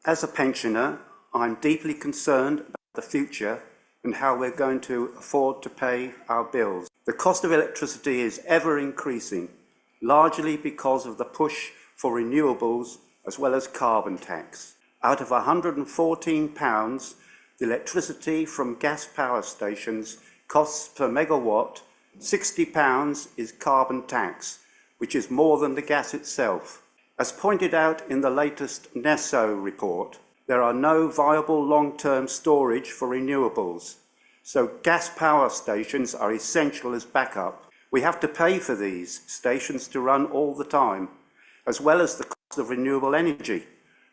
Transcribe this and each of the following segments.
As a pensioner, I'm deeply concerned about the future and how we're going to afford to pay our bills. The cost of electricity is ever increasing, largely because of the push for renewables as well as carbon tax. Out of £114, the electricity from gas power stations costs per megawatt, £60 is carbon tax, which is more than the gas itself. As pointed out in the latest NESO report, there are no viable long-term storage for renewables, so gas power stations are essential as backup. We have to pay for these stations to run all the time, as well as the cost of renewable energy.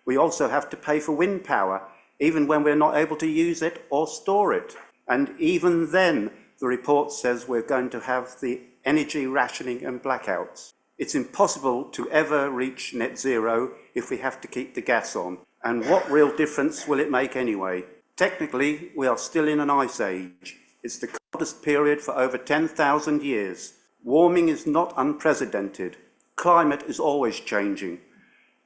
We also have to pay for wind power, even when we're not able to use it or store it. And even then, the report says we're going to have the energy rationing and blackouts. It's impossible to ever reach net zero if we have to keep the gas on. And what real difference will it make anyway? Technically, we are still in an ice age. It's the coldest period for over 10,000 years. Warming is not unprecedented. Climate is always changing.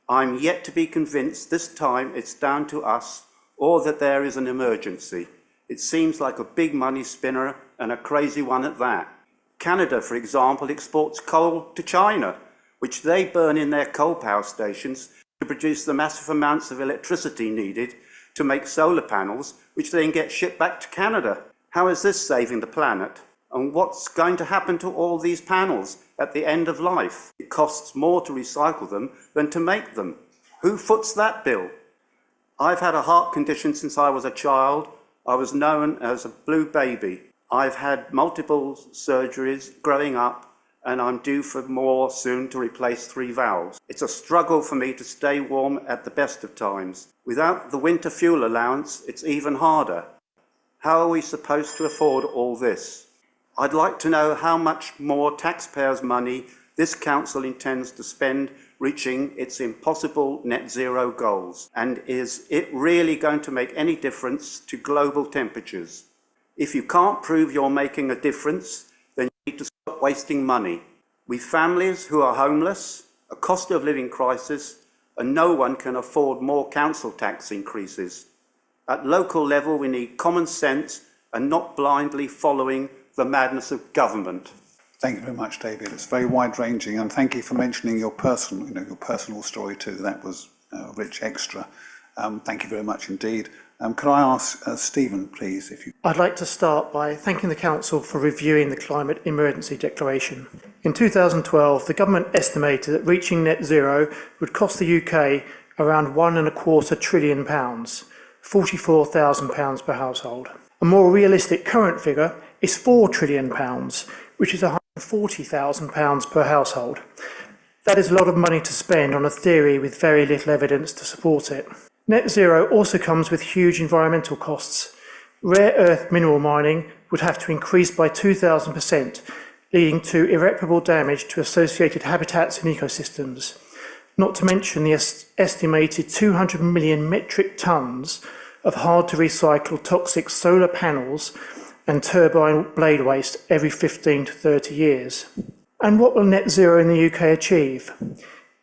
I'm yet to be convinced this time it's down to us or that there is an emergency. It seems like a big money spinner and a crazy one at that. Canada, for example, exports coal to China, which they burn in their coal power stations to produce the massive amounts of electricity needed to make solar panels, which then get shipped back to Canada. How is this saving the planet? And what's going to happen to all these panels at the end of life? It costs more to recycle them than to make them. Who foots that bill? I've had a heart condition since I was a child. I was known as a blue baby. I've had multiple surgeries growing up, and I'm due for more soon to replace 3 valves. It's a struggle for me to stay warm at the best of times. Without the winter fuel allowance, it's even harder. How are we supposed to afford all this? I'd like to know how much more taxpayers' money this council intends to spend reaching its impossible net zero goals. And is it really going to make any difference to global temperatures? If you can't prove you're making a difference, then you need to stop wasting money. We've families who are homeless, a cost of living crisis, and no one can afford more council tax increases. At local level, we need common sense and not blindly following the madness of government. Thank you very much, David. It's very wide-ranging, and thank you for mentioning your personal story too. That was rich extra. Thank you very much indeed. Could I ask Stephen, please, if you... I'd like to start by thanking the Council for reviewing the Climate Emergency Declaration. In 2012, the government estimated that reaching net zero would cost the UK around £1.25 trillion, £44,000 per household. A more realistic current figure is £4 trillion, which is £140,000 per household. That is a lot of money to spend on a theory with very little evidence to support it. Net zero also comes with huge environmental costs. Rare earth mineral mining would have to increase by 2,000%, leading to irreparable damage to associated habitats and ecosystems, not to mention the estimated 200 million metric tonnes of hard-to-recycle toxic solar panels and turbine blade waste every 15 to 30 years. And what will net zero in the UK achieve?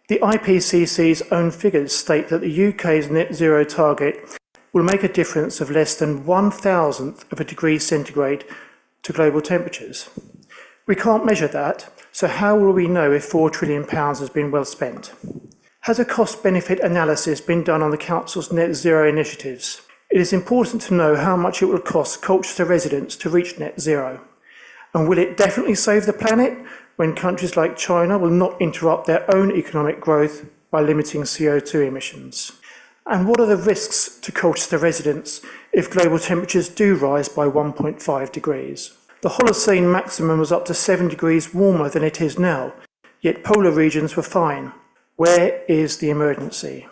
The IPCC's own figures state that the UK's net zero target will make a difference of less than 1/1000th of a degree centigrade to global temperatures. We can't measure that, so how will we know if £4 trillion has been well spent? Has a cost-benefit analysis been done on the Council's net zero initiatives? It is important to know how much it will cost Colchester residents to reach net zero. And will it definitely save the planet when countries like China will not interrupt their own economic growth by limiting CO2 emissions? And what are the risks to Colchester residents if global temperatures do rise by 1.5 degrees? The Holocene maximum was up to 7 degrees warmer than it is now, yet polar regions were fine. Where is the emergency?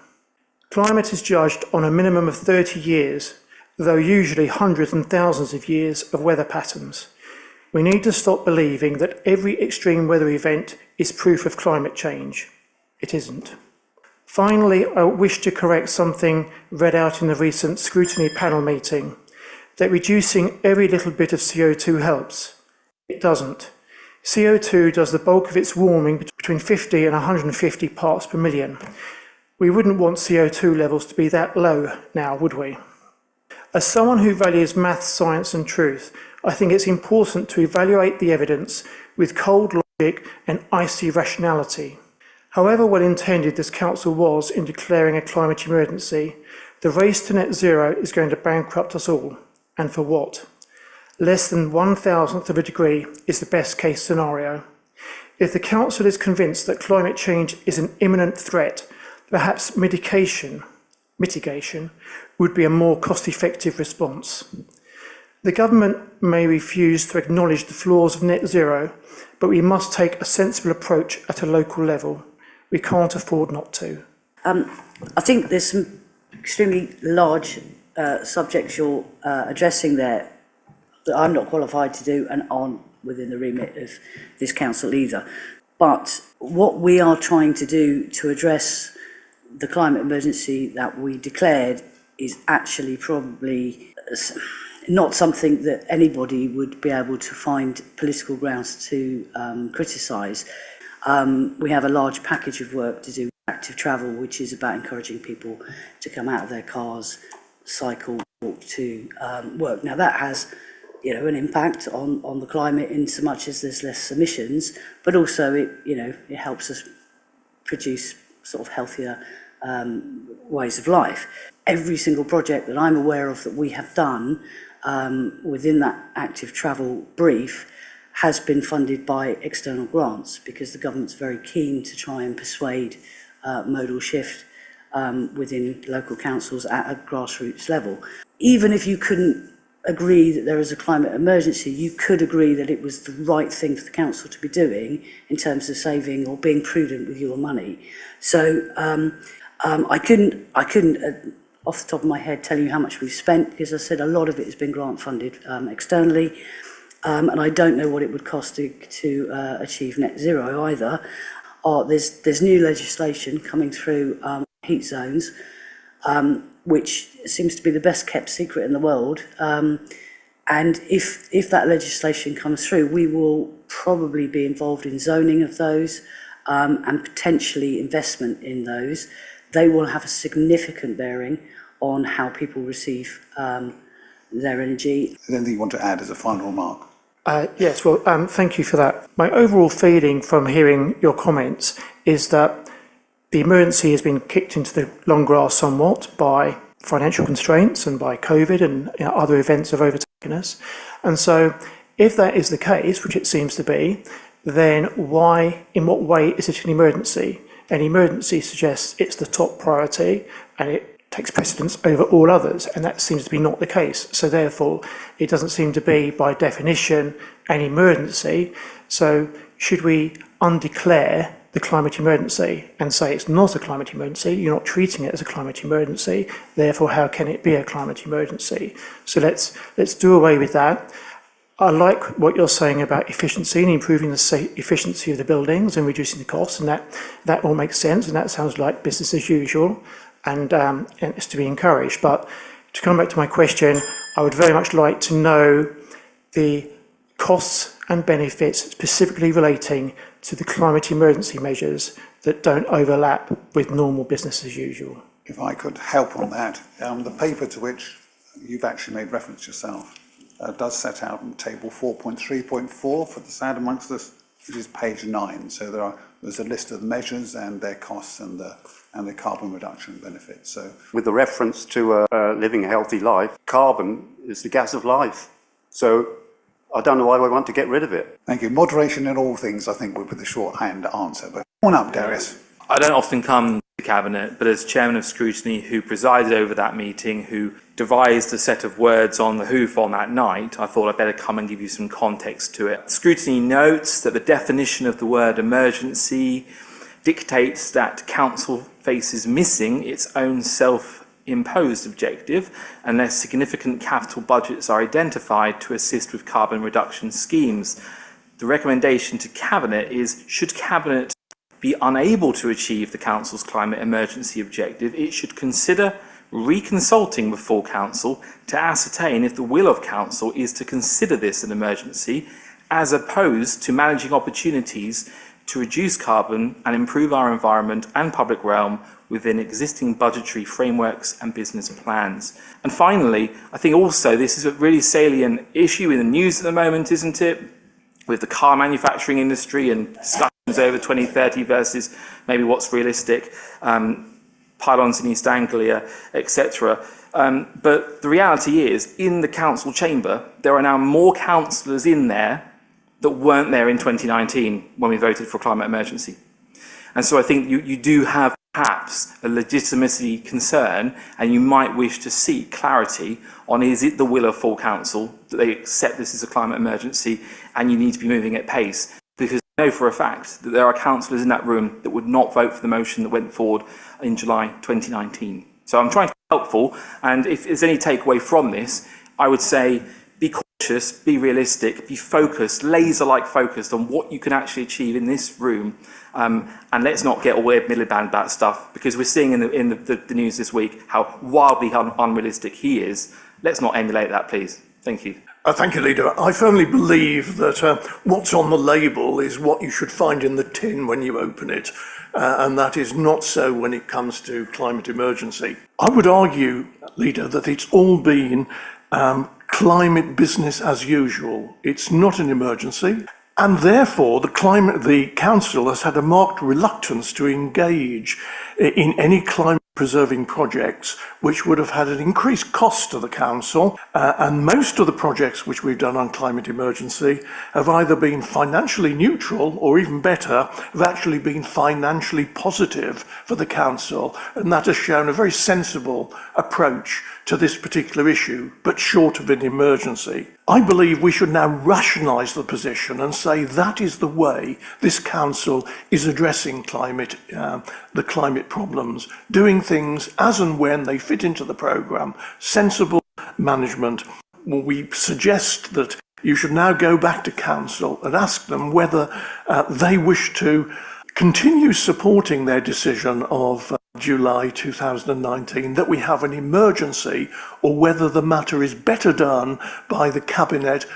Climate is judged on a minimum of 30 years, though usually hundreds and thousands of years of weather patterns. We need to stop believing that every extreme weather event is proof of climate change. It isn't. Finally, I wish to correct something read out in the recent scrutiny panel meeting, that reducing every little bit of CO2 helps. It doesn't. CO2 does the bulk of its warming between 50 and 150 parts per million. We wouldn't want CO2 levels to be that low now, would we? As someone who values maths, science and truth, I think it's important to evaluate the evidence with cold logic and icy rationality. However well intended this council was in declaring a climate emergency, the race to net zero is going to bankrupt us all. And for what? Less than 1,000th of a degree is the best case scenario. If the council is convinced that climate change is an imminent threat, perhaps mitigation would be a more cost-effective response. The government may refuse to acknowledge the flaws of net zero, but we must take a sensible approach at a local level. We can't afford not to. I think there's some extremely large subjects you're addressing there that I'm not qualified to do and aren't within the remit of this council either. But what we are trying to do to address the climate emergency that we declared is actually probably not something that anybody would be able to find political grounds to criticise. We have a large package of work to do with active travel, which is about encouraging people to come out of their cars, cycle, walk to work. Now that has, an impact on the climate in so much as there's less emissions, but also it helps us produce sort of healthier ways of life. Every single project that I'm aware of that we have done within that active travel brief has been funded by external grants, because the government's very keen to try and persuade modal shift within local councils at a grassroots level. Even if you couldn't agree that there is a climate emergency, you could agree that it was the right thing for the council to be doing in terms of saving or being prudent with your money. So I couldn't off the top of my head tell you how much we've spent, because I said a lot of it has been grant funded externally, and I don't know what it would cost to achieve net zero either. There's new legislation coming through heat zones, which seems to be the best kept secret in the world. And if that legislation comes through, we will probably be involved in zoning of those and potentially investment in those. They will have a significant bearing on how people receive their energy. Is there anything you want to add as a final remark? Yes, well, thank you for that. My overall feeling from hearing your comments is that the emergency has been kicked into the long grass somewhat by financial constraints and by COVID and other events have overtaken us. And so if that is the case, which it seems to be, then in what way is it an emergency? An emergency suggests it's the top priority and it takes precedence over all others, and that seems to be not the case. So therefore, it doesn't seem to be, by definition, an emergency. So should we undeclare the climate emergency and say it's not a climate emergency, you're not treating it as a climate emergency, therefore how can it be a climate emergency? So let's do away with that. I like what you're saying about efficiency and improving the efficiency of the buildings and reducing the costs, and that all makes sense, and that sounds like business as usual, and it's to be encouraged. But to come back to my question, I would very much like to know the costs and benefits specifically relating to the climate emergency measures that don't overlap with normal business as usual. If I could help on that, the paper to which you've actually made reference yourself does set out in table 4.3.4 for the sad amongst us, which is page 9. So there's a list of measures and their costs and the carbon reduction benefits. So, with the reference to living a healthy life, carbon is the gas of life. So I don't know why we want to get rid of it. thank you. Moderation in all things, I think, would be the shorthand answer. But come on up, Darius. I don't often come to Cabinet, but as Chairman of Scrutiny, who presided over that meeting, who devised a set of words on the hoof on that night, I thought I'd better come and give you some context to it. Scrutiny notes that the definition of the word emergency dictates that Council faces missing its own self-imposed objective unless significant capital budgets are identified to assist with carbon reduction schemes. The recommendation to Cabinet is, should Cabinet be unable to achieve the Council's climate emergency objective, it should consider reconsulting with full Council to ascertain if the will of Council is to consider this an emergency, as opposed to managing opportunities to reduce carbon and improve our environment and public realm within existing budgetary frameworks and business plans. And finally, I think also this is a really salient issue in the news at the moment, isn't it? With the car manufacturing industry and discussions over 2030 versus maybe what's realistic, pylons in East Anglia, etc. But the reality is, in the council chamber, there are now more councillors in there that weren't there in 2019 when we voted for climate emergency. And so I think you do have perhaps a legitimacy concern, and you might wish to seek clarity on, is it the will of full council that they accept this as a climate emergency and you need to be moving at pace? Because I know for a fact that there are councillors in that room that would not vote for the motion that went forward in July 2019. So I'm trying to be helpful, and if there's any takeaway from this, I would say be cautious, be realistic, be focused, laser-like focused on what you can actually achieve in this room, and let's not get all Miliband about stuff, because we're seeing in the news this week how wildly unrealistic he is. Let's not emulate that, please. Thank you. Thank you, Leader. I firmly believe that what's on the label is what you should find in the tin when you open it, and that is not so when it comes to climate emergency. I would argue, Leader, that it's all been climate business as usual. It's not an emergency, and therefore the council has had a marked reluctance to engage in any climate preserving projects which would have had an increased cost to the council, and most of the projects which we've done on climate emergency have either been financially neutral or, even better, have actually been financially positive for the council, and that has shown a very sensible approach to this particular issue, but short of an emergency. I believe we should now rationalise the position and say that is the way this council is addressing the climate problems, doing things as and when they fit into the programme, sensible management. Well, we suggest that you should now go back to council and ask them whether they wish to continue supporting their decision of July 2019 that we have an emergency, or whether the matter is better done by the Cabinet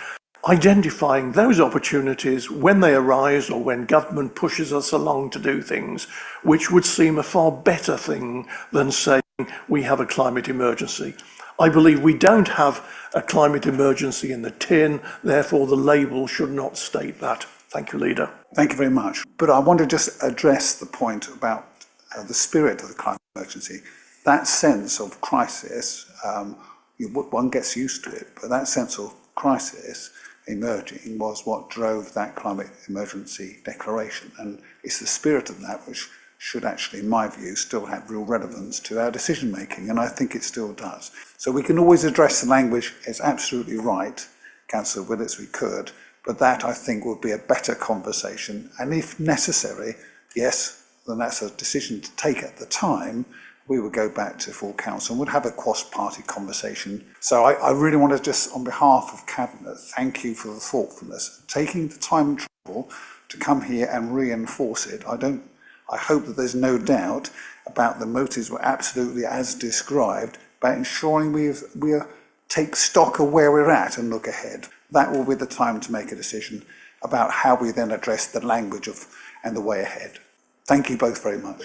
identifying those opportunities when they arise, or when government pushes us along to do things, which would seem a far better thing than saying we have a climate emergency. I believe we don't have a climate emergency in the tin, therefore the label should not state that. Thank you, Leader. Thank you very much. But I want to just address the point about the spirit of the climate emergency. That sense of crisis, one gets used to it, but that sense of crisis emerging was what drove that climate emergency declaration. And it's the spirit of that which should actually, in my view, still have real relevance to our decision making, and I think it still does. So we can always address the language. It's absolutely right, Councillor Willetts, we could, but that, I think, would be a better conversation. And if necessary, yes, then that's a decision to take at the time. We would go back to full council and would have a cross-party conversation. So I really want to just, on behalf of Cabinet, thank you for the thoughtfulness, taking the time and trouble to come here and reinforce it. I hope that there's no doubt about the motives were absolutely as described, about ensuring we take stock of where we're at and look ahead. That will be the time to make a decision about how we then address the language and the way ahead. Thank you both very much.